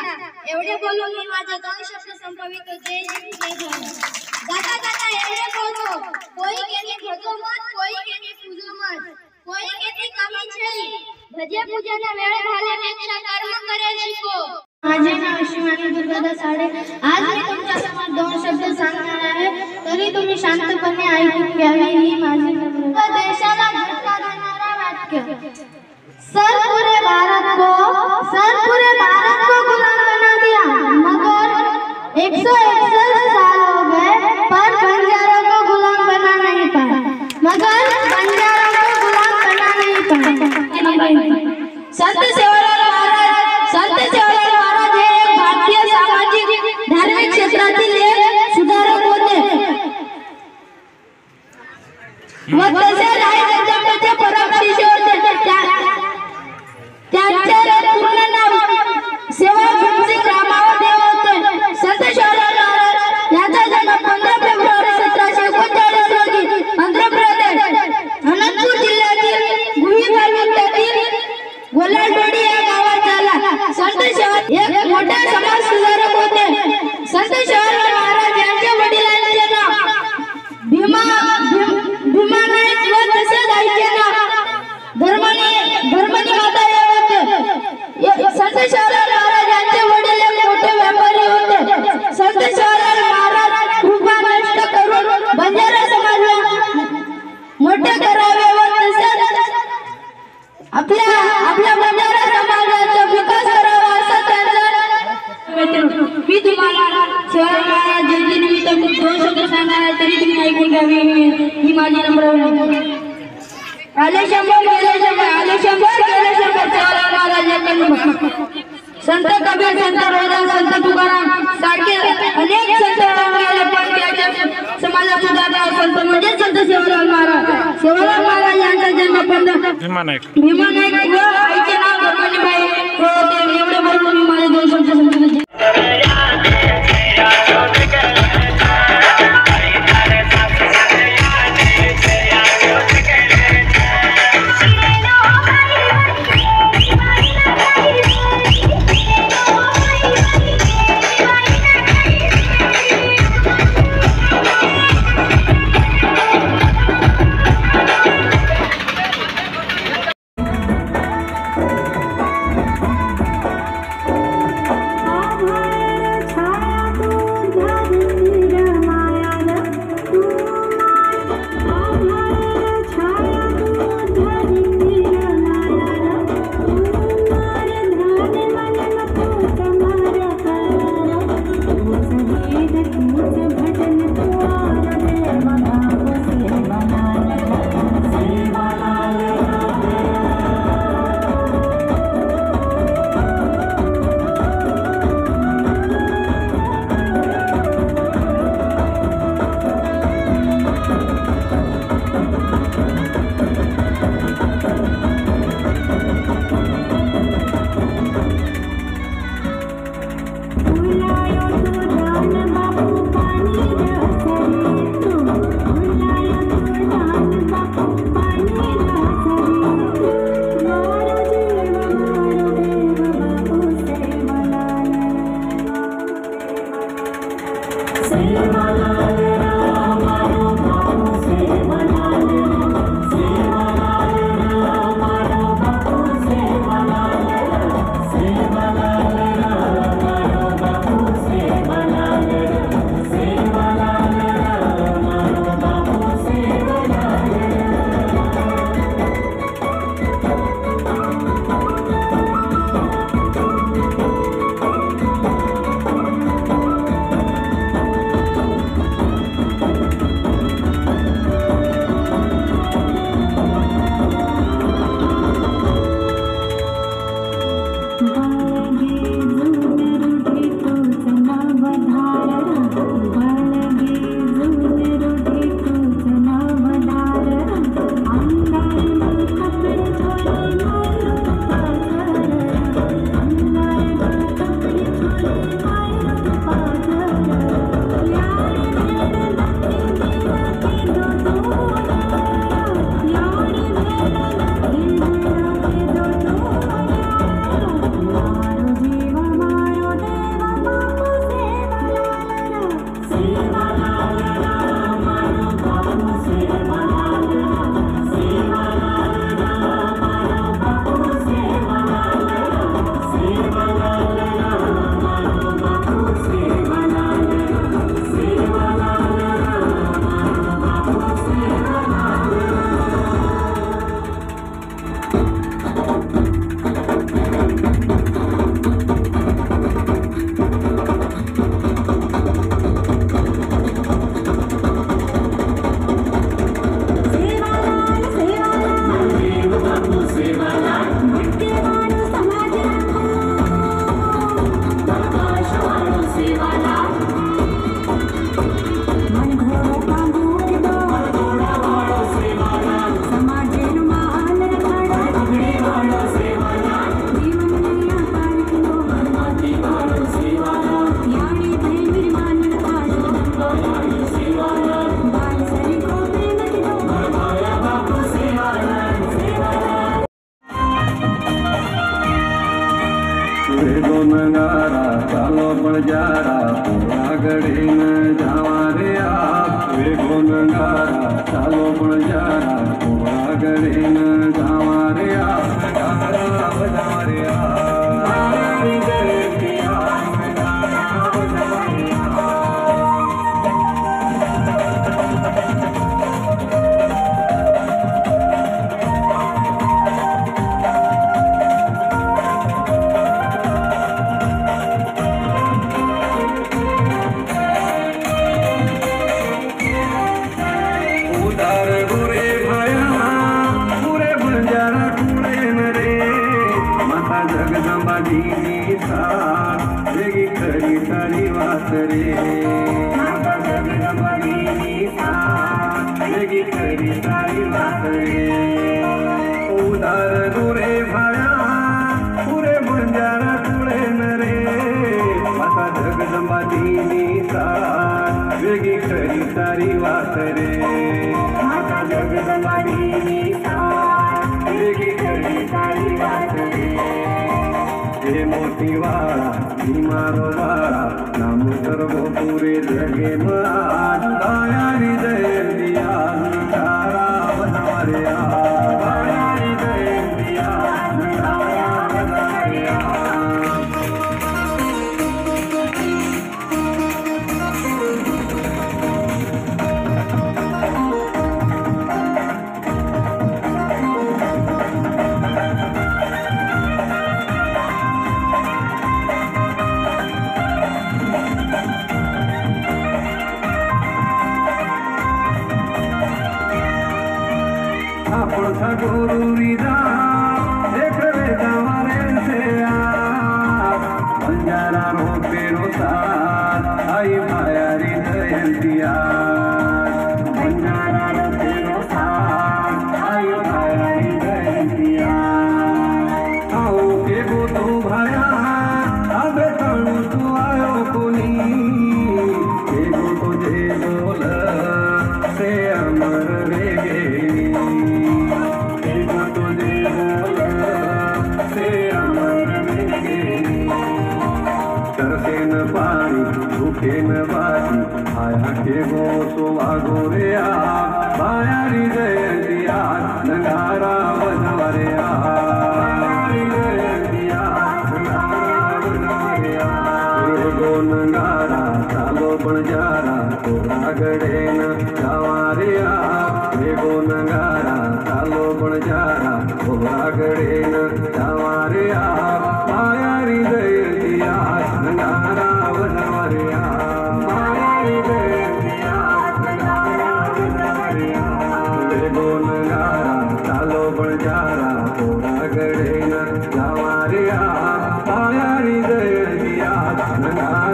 एवढे बोलून मी माझे दोन शब्द संपवितो। जय हिंद जय भारत। जाता जाता एवढे बोलतो, कोई केने भजो मत, कोई केने पूजो मत, कोई केती कमी छेली, भजे पूजन वेळ झाल्यापेक्षा कर्म करे शिको। माझे नाव शिवानी दुर्गादास साडे। आज मी तुमच्या समोर दोन शब्द सांगणार आहे, तरी तुम्ही शांतपणे ऐकून घ्यावे ही माझी विनंती। देशाला धक्का देणारा वाक्य। सर पूरे भारत को गुलाम बना दिया, मगर 161 साल हो गए पर बंजारों को गुलाम बना नहीं पाया, संत सेवालाल महाराज हे एक भारतीय सामाजिक धार्मिक क्षेत्रातील एक सुधारक होते व तसे राजकारणाचे परम शिष्य होते। त्यांचे पूर्ण नाव सेवा भीमसिंग रामादेव होते। संत सेवालाल महाराज यांचा जन्म 15 फेब्रुवारी 1739 रोजी आंध्र प्रदेश अनंतपूर जिल्ह्यातील गुही तालुक्यातील गोलाडवाडी या गावात झाला। संत सेवालाल एक मोठे समाज सुधारक होते। संत सेवालाल महाराज यांच्या वडिलांचे नाव भीमा नाईक व तसेच आईचे नाव धर्मनी माता हे होते। संत सेवालाल महाराज यांचे वडील एक मोठे व्यापारी होते। संत सेवालाल महाराज कृपा नष्ट करून बंजारा समाजाला मोठे करावे व तसेच आपल्या बंजारा समाजाचा विकास करावा असा त्यांचा। मी तुम्हाला सेवालाल महाराज जयंतीनिमित्त दोन शब्द सांगणार आहे, तरी तुम्ही ऐकून घ्यावे ही माझी नम्र विनंती। आले शंभर सेवालाल महाराज यांनी संत कबीर, संत रोहिदास, संत तुकाराम सारखे अनेक संत मिळाले, पण त्याच्या समाजात सुधारणा संत म्हणजे संत सेवालाल महाराज। सेवालाल महाराज यांचा जन्म 15 भीमा नाईक व आईचे नाव धर्मनीबाई होते। एवढे बोलून मी माझे दोन शब्द संपवितो। बळजारा पोरागडेन जावा रे आप वेगो नगारा चालो बळजारा पोरागडेन जावा रे आप नगारा बजावा रे आप बायारी जयंती आज नगारा बजावा रे जगदंबाजीनी साथ वेगी खरी सारी वात रे माता जगदंबाजीनी साथ वेगी खरी सारी वात रे उदार दुरे भाया पुरे बंजारा तुळे नरे माता जगदंबाजीनी साथ वेगी खरी सारी वात रे माता जगदंबाजीनी साथ वेगी खरी सारी वात रे हे मोती वाळा मारो वाळा नाम सर्व पुरे जगे आज बायारी जयंती आज नगारा बजावा रे बायारी जयंती आज नगारा बजावा रे आपण गुरुरीदा देखवे जावारे से बंजारा रोपे रोसात आई बायारी जयंती आज बंजारा रोपे रोसात आई बायारी जयंती आज आओ के गो तो भाया अबे तणु तू आयो कोनी के गो तुझे बोल से अमर वेगे तरसेन पाणी भूखेन बाजी आया के गो सो वागो रे बायारी जयंती आज नगारा बजावा रे बायारी जयंती आज नगारा बजावा रे गो नगारा चालो बळजारा पोरागडेन जावा रे वेगो नगारा चालो बळजारा पोरागडेन जावा रे बायारी जयंती आज नगारा बजावा रे बायारी जयंती आज नगारा बजावा रे वेगो नगारा चालो बळजारा पोरागडेन जावा रे बायारी जयंती आज नगारा